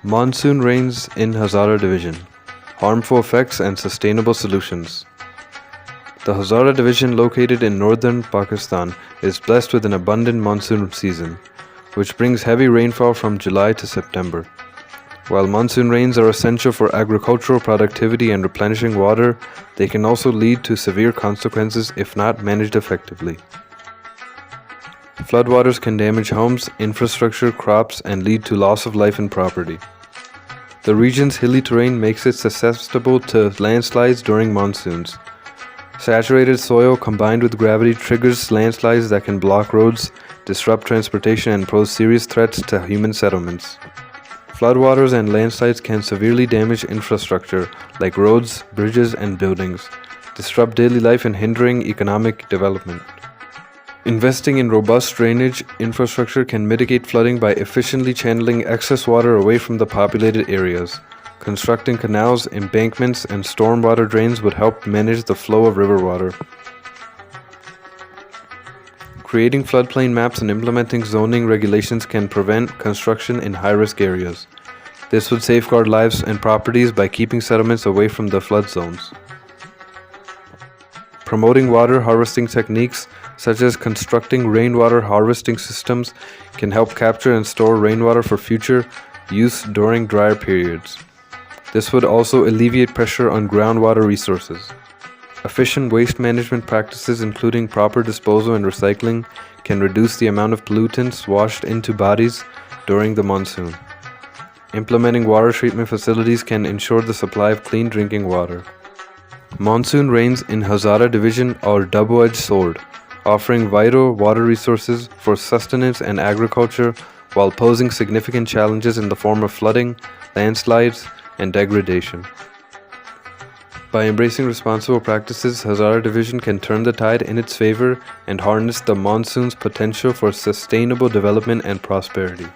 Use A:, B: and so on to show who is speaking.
A: Monsoon rains in Hazara Division. Harmful effects and sustainable solutions. The Hazara Division, located in northern Pakistan, is blessed with an abundant monsoon season, which brings heavy rainfall from July to September. While monsoon rains are essential for agricultural productivity and replenishing water, they can also lead to severe consequences if not managed effectively. Floodwaters can damage homes, infrastructure, crops, and lead to loss of life and property. The region's hilly terrain makes it susceptible to landslides during monsoons. Saturated soil combined with gravity triggers landslides that can block roads, disrupt transportation, and pose serious threats to human settlements. Floodwaters and landslides can severely damage infrastructure like roads, bridges, and buildings, disrupt daily life and hindering economic development. Investing in robust drainage infrastructure can mitigate flooding by efficiently channeling excess water away from the populated areas. Constructing canals, embankments, and stormwater drains would help manage the flow of river water. Creating floodplain maps and implementing zoning regulations can prevent construction in high-risk areas. This would safeguard lives and properties by keeping settlements away from the flood zones. Promoting water harvesting techniques, such as constructing rainwater harvesting systems, can help capture and store rainwater for future use during drier periods. This would also alleviate pressure on groundwater resources. Efficient waste management practices, including proper disposal and recycling, can reduce the amount of pollutants washed into bodies during the monsoon. Implementing water treatment facilities can ensure the supply of clean drinking water. Monsoon rains in Hazara Division are a double-edged sword, offering vital water resources for sustenance and agriculture while posing significant challenges in the form of flooding, landslides, and degradation. By embracing responsible practices, Hazara Division can turn the tide in its favor and harness the monsoon's potential for sustainable development and prosperity.